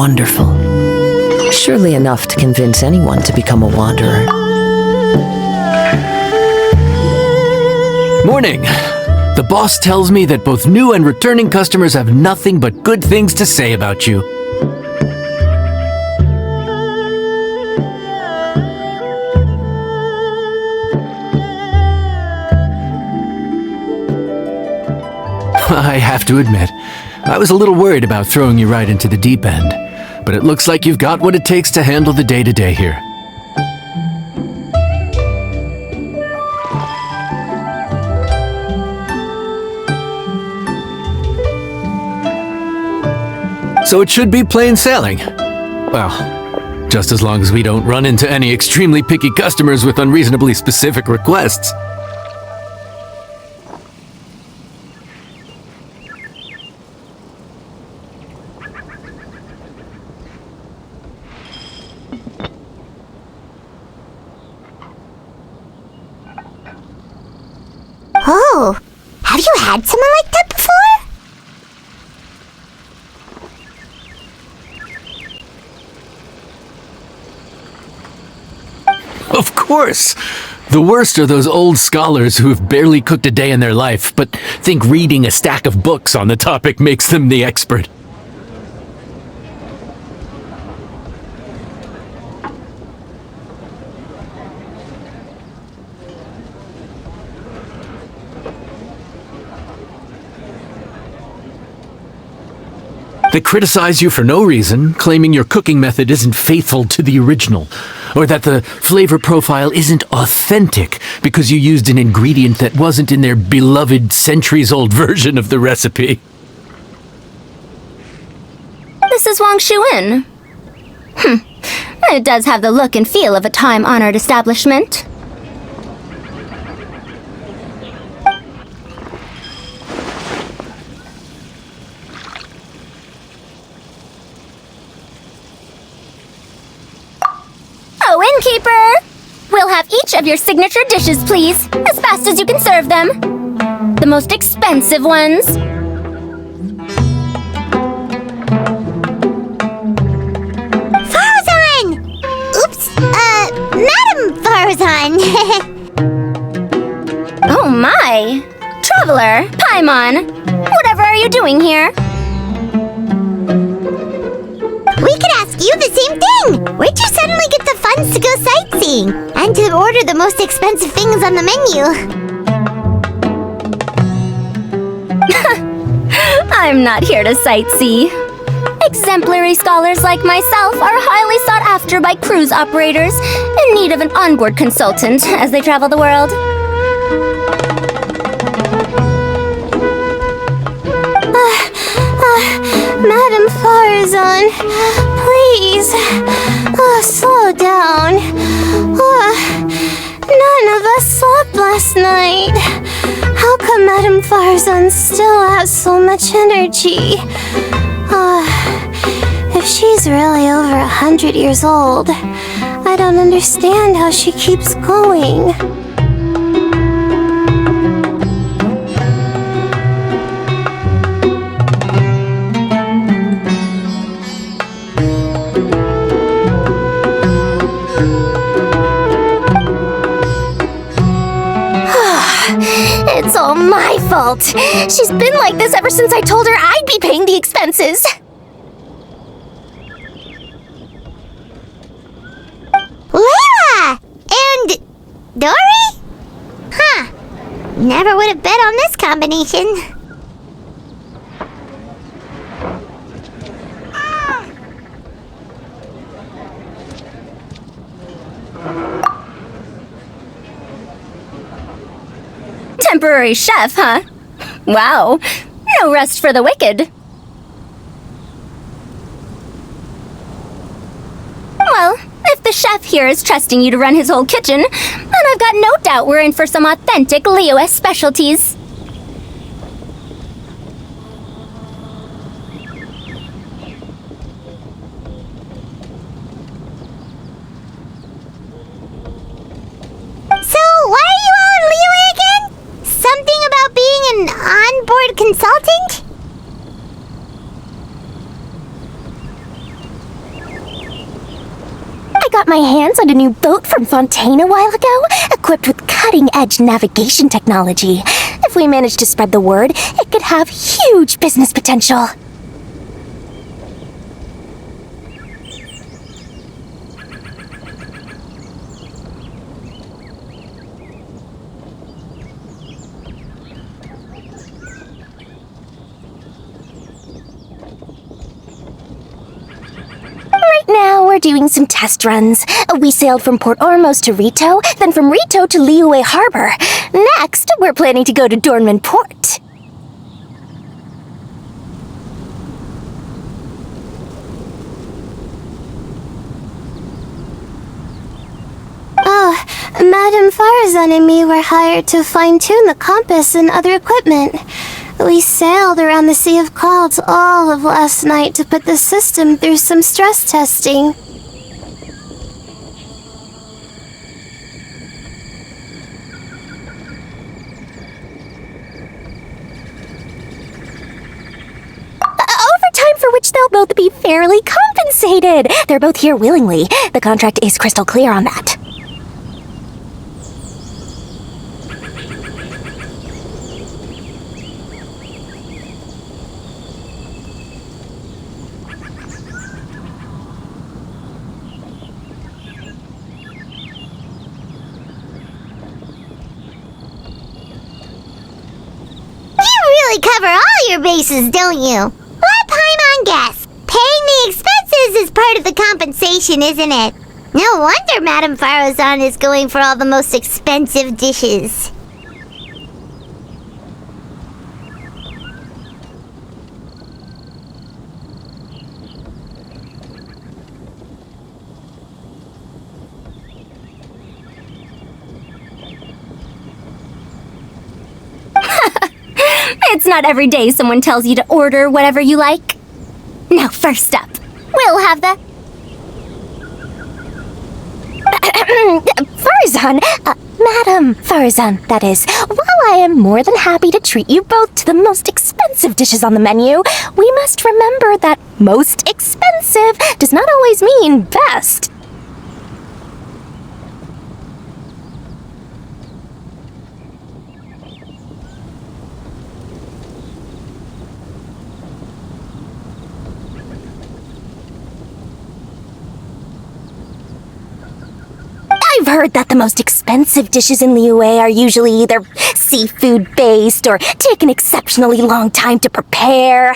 Wonderful. Surely enough to convince anyone to become a wanderer. Morning! The boss tells me that both new and returning customers have nothing but good things to say about you. I have to admit, I was a little worried about throwing you right into the deep end, but it looks like you've got what it takes to handle the day-to-day here. So it should be plain sailing. Well, just as long as we don't run into any extremely picky customers with unreasonably specific requests. Oh, have you had someone like that before? Of course! The worst are those old scholars who have barely cooked a day in their life, but think reading a stack of books on the topic makes them the expert. They criticize you for no reason, claiming your cooking method isn't faithful to the original, or that the flavor profile isn't authentic because you used an ingredient that wasn't in their beloved centuries-old version of the recipe. This is Wang Shuin. It does have the look and feel of a time-honored establishment. Oh, innkeeper! We'll have each of your signature dishes, please, as fast as you can serve them. The most expensive ones. Farzan! Oops, Madam Farzan. Oh my! Traveler, Paimon, whatever are you doing here? We could ask you the same thing! Where'd you suddenly get the funds to go sightseeing? And to order the most expensive things on the menu? I'm not here to sightsee. Exemplary scholars like myself are highly sought after by cruise operators in need of an onboard consultant as they travel the world. Madam Farzan, please, slow down. None of us slept last night. How come Madam Farzan still has so much energy? If she's really over 100 years old, I don't understand how she keeps going. It's all my fault. She's been like this ever since I told her I'd be paying the expenses. Layla! And Dari? Huh. Never would have bet on this combination. Temporary chef, huh? Wow. No rest for the wicked. Well, if the chef here is trusting you to run his whole kitchen, then I've got no doubt we're in for some authentic Liyue specialties. So, why are you all in Liyue again? Something about being an onboard consultant? got my hands on a new boat from Fontaine a while ago, equipped with cutting-edge navigation technology. If we manage to spread the word, it could have huge business potential. Now we're doing some test runs. We sailed from Port Ormos to Rito, then from Rito to Liyue Harbor. Next, we're planning to go to Dornman Port. Oh, Madame Farazan and me were hired to fine-tune the compass and other equipment. We sailed around the Sea of Clouds all of last night to put the system through some stress testing. Overtime for which they'll both be fairly compensated. They're both here willingly. The contract is crystal clear on that. Cover all your bases, don't you? Let Paimon guess. Paying the expenses is part of the compensation, isn't it? No wonder Madame Farazan is going for all the most expensive dishes. It's not every day someone tells you to order whatever you like. Now, first up, we'll have the... Farazan, Madam Farazan, that is. While I am more than happy to treat you both to the most expensive dishes on the menu, we must remember that most expensive does not always mean best. I've heard that the most expensive dishes in Liyue are usually either seafood-based or take an exceptionally long time to prepare.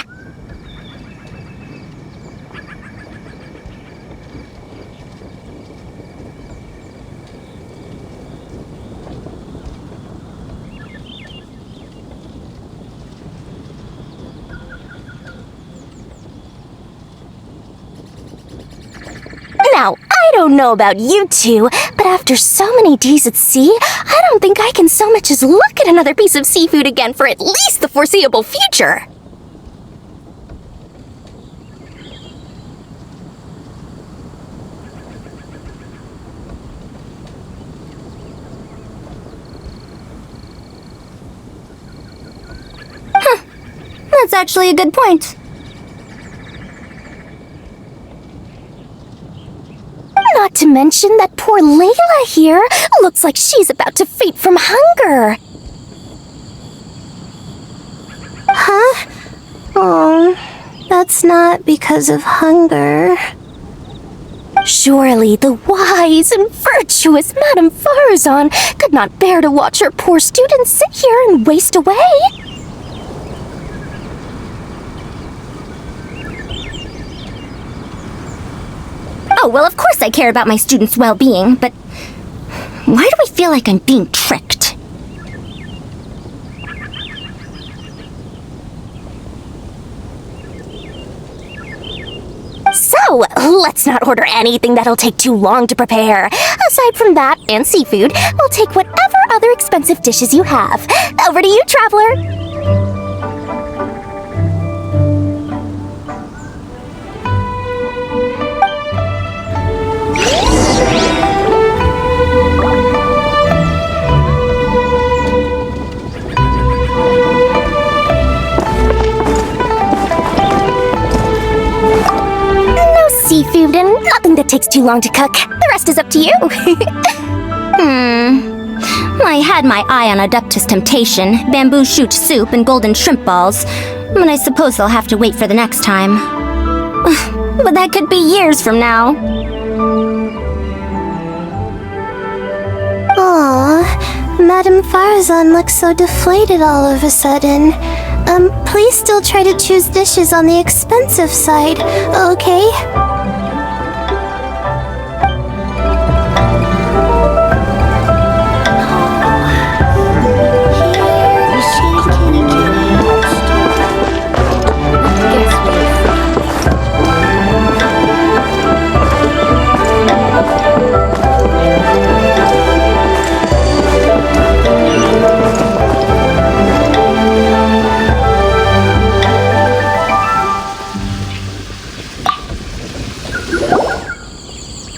Now, I don't know about you two, but after so many days at sea, I don't think I can so much as look at another piece of seafood again for at least the foreseeable future. That's actually a good point. Not to mention that poor Layla here looks like she's about to faint from hunger. Huh? Oh, that's not because of hunger. Surely the wise and virtuous Madame Farazan could not bear to watch her poor students sit here and waste away. Oh, well, of course I care about my students' well-being, but why do I feel like I'm being tricked? So, let's not order anything that'll take too long to prepare. Aside from that and seafood, we'll take whatever other expensive dishes you have. Over to you, traveler! Seafood and nothing that takes it's too long to cook. The rest is up to you. I had my eye on Adeptus Temptation, bamboo shoot soup, and golden shrimp balls, but I suppose they'll have to wait for the next time. But that could be years from now. Aww, Madame Farazan looks so deflated all of a sudden. Please still try to choose dishes on the expensive side, okay?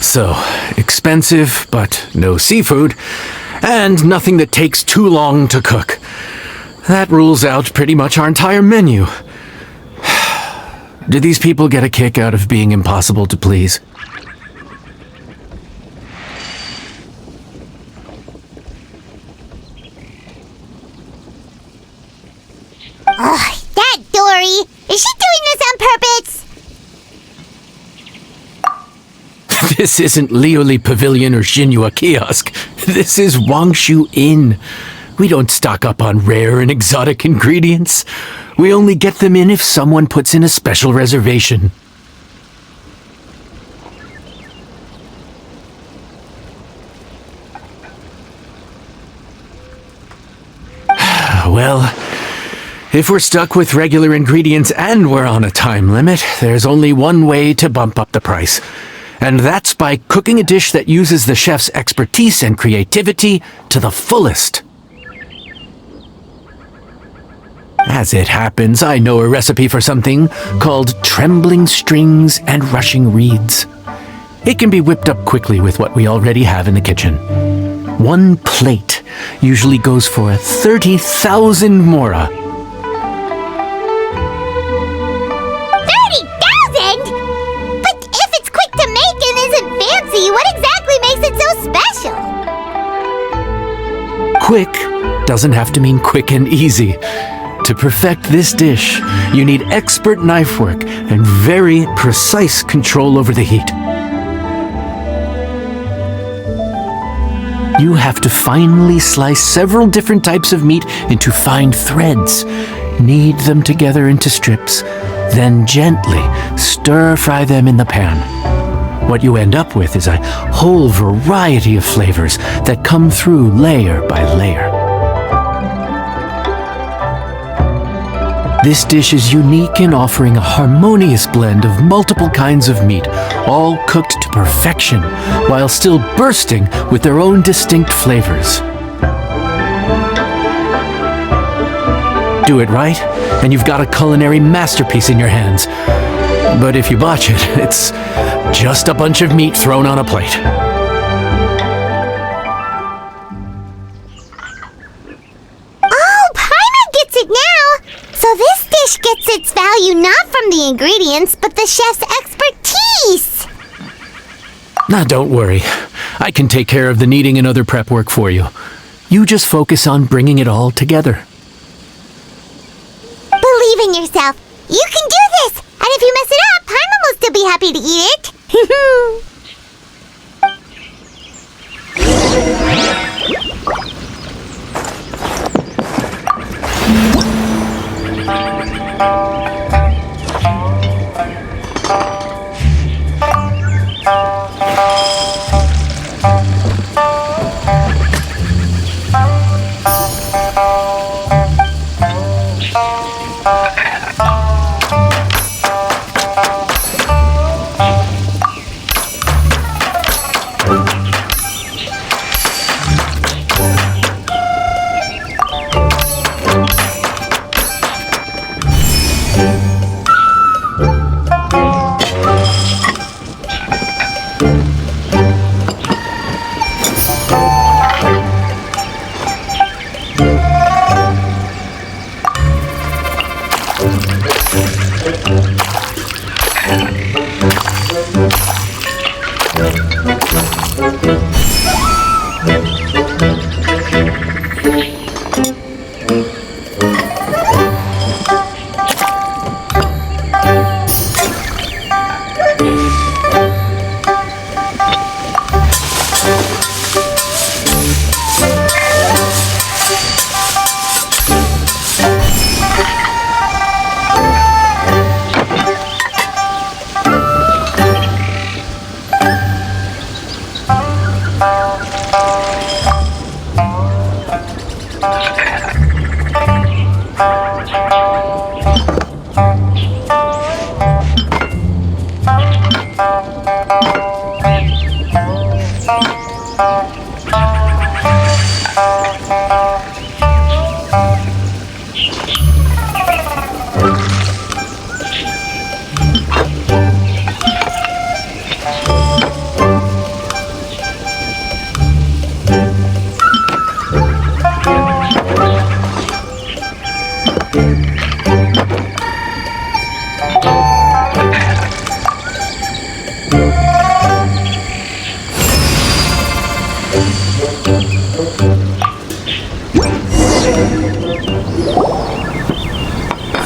So, expensive, but no seafood, and nothing that takes too long to cook. That rules out pretty much our entire menu. Do these people get a kick out of being impossible to please? Ugh, that Dory! Is she doing this on purpose? This isn't Liyue Pavilion or Xinhua Kiosk. This is Wangshu Inn. We don't stock up on rare and exotic ingredients. We only get them in if someone puts in a special reservation. Well, if we're stuck with regular ingredients and we're on a time limit, there's only one way to bump up the price. And that's by cooking a dish that uses the chef's expertise and creativity to the fullest. As it happens, I know a recipe for something called trembling strings and rushing reeds. It can be whipped up quickly with what we already have in the kitchen. One plate usually goes for 30,000 mora. 30,000?! But if it's quick to make and isn't fancy, what exactly makes it so special? Quick doesn't have to mean quick and easy. To perfect this dish, you need expert knife work and very precise control over the heat. You have to finely slice several different types of meat into fine threads, knead them together into strips, then gently stir-fry them in the pan. What you end up with is a whole variety of flavors that come through layer by layer. This dish is unique in offering a harmonious blend of multiple kinds of meat, all cooked to perfection, while still bursting with their own distinct flavors. Do it right, and you've got a culinary masterpiece in your hands. But if you botch it, it's just a bunch of meat thrown on a plate. So this dish gets its value not from the ingredients, but the chef's expertise! Now, don't worry. I can take care of the kneading and other prep work for you. You just focus on bringing it all together. Believe in yourself. You can do this! And if you mess it up, Paimon will still be happy to eat it.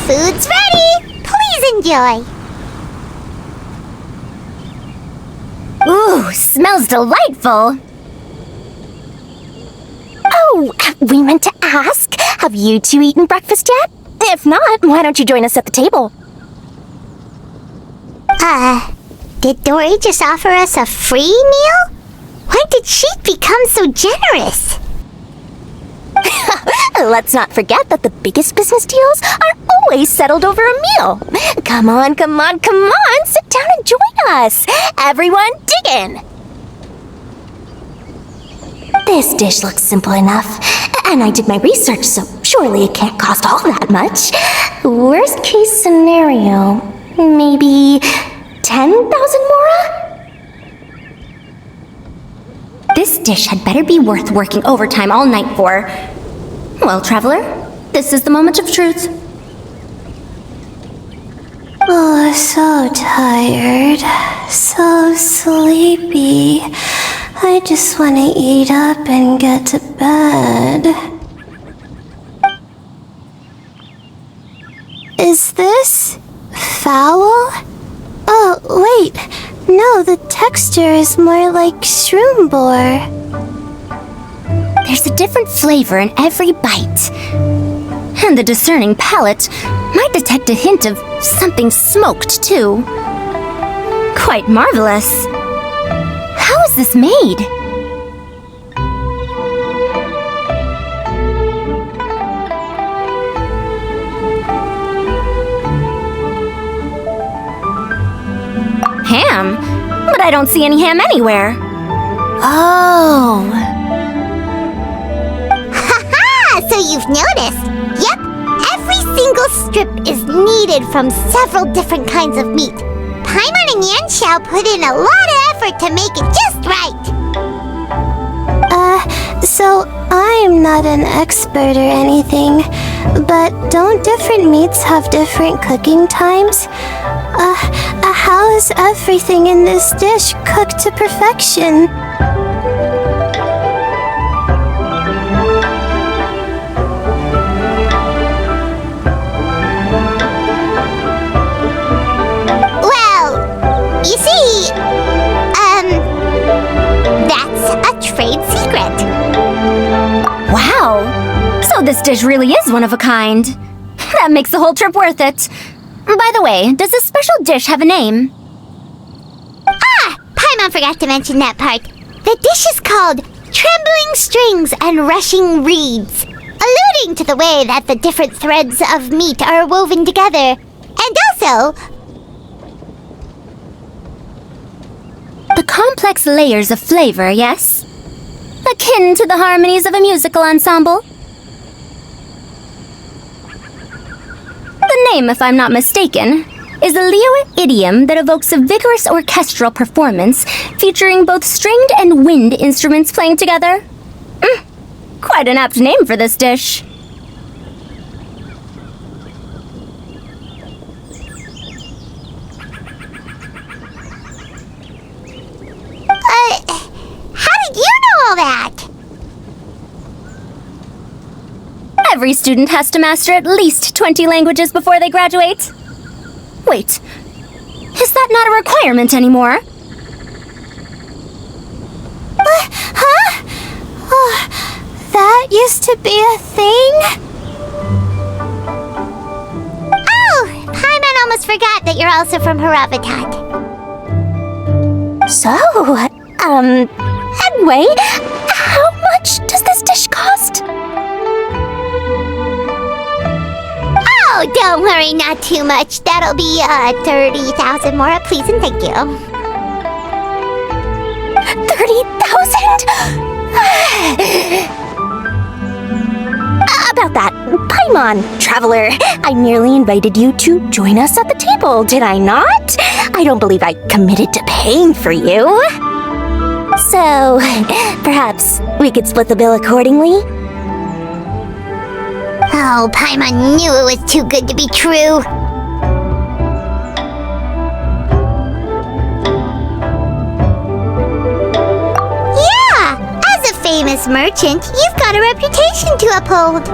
Food's ready! Please enjoy! Ooh, smells delightful. Oh, we meant to ask, have you two eaten breakfast yet? If not, why don't you join us at the table? Did Dory just offer us a free meal? When did she become so generous? Let's not forget that the biggest business deals are always settled over a meal. Come on, sit down and join us. Everyone, dig in. This dish looks simple enough, and I did my research, so surely it can't cost all that much. Worst case scenario, maybe 10,000 mora? This dish had better be worth working overtime all night for. Well, traveler, this is the moment of truth. Oh, so tired. So sleepy. I just want to eat up and get to bed. Is this foul? Oh, wait. No, the texture is more like shroom boar. There's a different flavor in every bite. And the discerning palate might detect a hint of something smoked, too. Quite marvelous. How is this made? Ham? But I don't see any ham anywhere. Oh. Haha! So you've noticed? Yep, every single strip is kneaded from several different kinds of meat. Paimon and Yanxiao put in a lot of effort to make it just right. So I'm not an expert or anything, but don't different meats have different cooking times? How is everything in this dish cooked to perfection? Well, you see, that's a trade secret. Wow! So this dish really is one of a kind. That makes the whole trip worth it. By the way, does this special dish have a name? Paimon forgot to mention that part. The dish is called Trembling Strings and Rushing Reeds, alluding to the way that the different threads of meat are woven together. And also, The complex layers of flavor, yes? Akin to the harmonies of a musical ensemble? The name, if I'm not mistaken, is a Liyue idiom that evokes a vigorous orchestral performance featuring both stringed and wind instruments playing together. Quite an apt name for this dish. how did you know all that? Every student has to master at least 20 languages before they graduate. Wait, is that not a requirement anymore? Huh? Oh, that used to be a thing? Oh, Paimon almost forgot that you're also from Haravatat. So, anyway, how much does this dish cost? Oh, don't worry, not too much. That'll be 30,000 more, please and thank you. 30,000? About that, Paimon, traveler, I merely invited you to join us at the table, did I not? I don't believe I committed to paying for you. So, perhaps we could split the bill accordingly? Oh, Paimon knew it was too good to be true. famous merchant, you've got a reputation to uphold.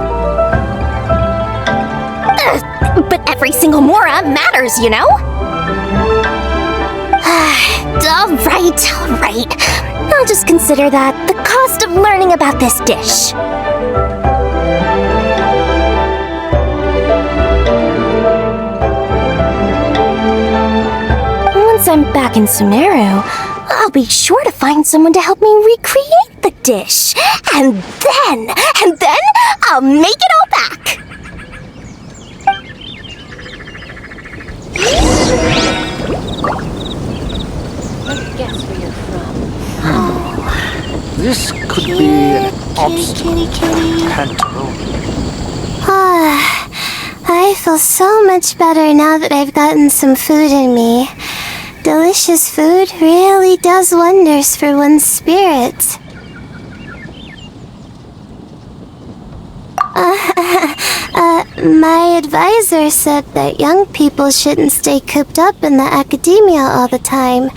But every single mora matters, you know? Alright. I'll just consider that the cost of learning about this dish. Once I'm back in Sumeru, I'll be sure to find someone to help me recreate the dish. And then I'll make it all back. This could be an obstacle to pandemonium. I feel so much better now that I've gotten some food in me. Delicious food really does wonders for one's spirits. My advisor said that young people shouldn't stay cooped up in the academia all the time.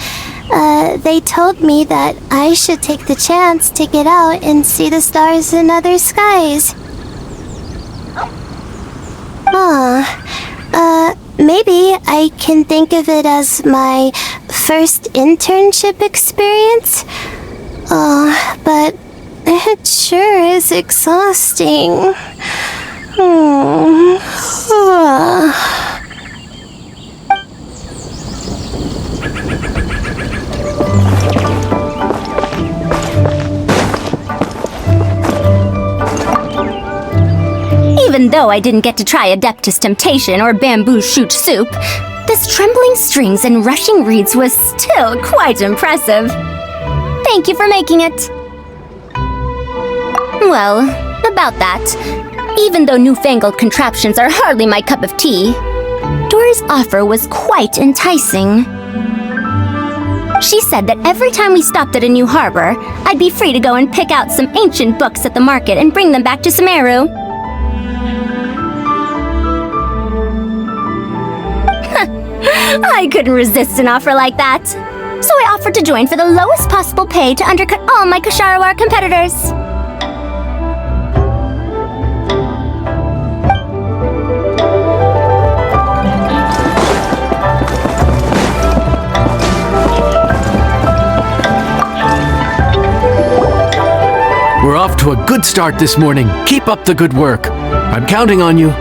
They told me that I should take the chance to get out and see the stars in other skies. Maybe I can think of it as my first internship experience. But it sure is exhausting. Even though I didn't get to try Adeptus Temptation or Bamboo Shoot Soup, this trembling strings and rushing reeds was still quite impressive. Thank you for making it. Well, about that, even though newfangled contraptions are hardly my cup of tea, Dory's offer was quite enticing. She said that every time we stopped at a new harbor, I'd be free to go and pick out some ancient books at the market and bring them back to Sumeru. I couldn't resist an offer like that, so I offered to join for the lowest possible pay to undercut all my Ksharawar competitors. We're off to a good start this morning. Keep up the good work. I'm counting on you.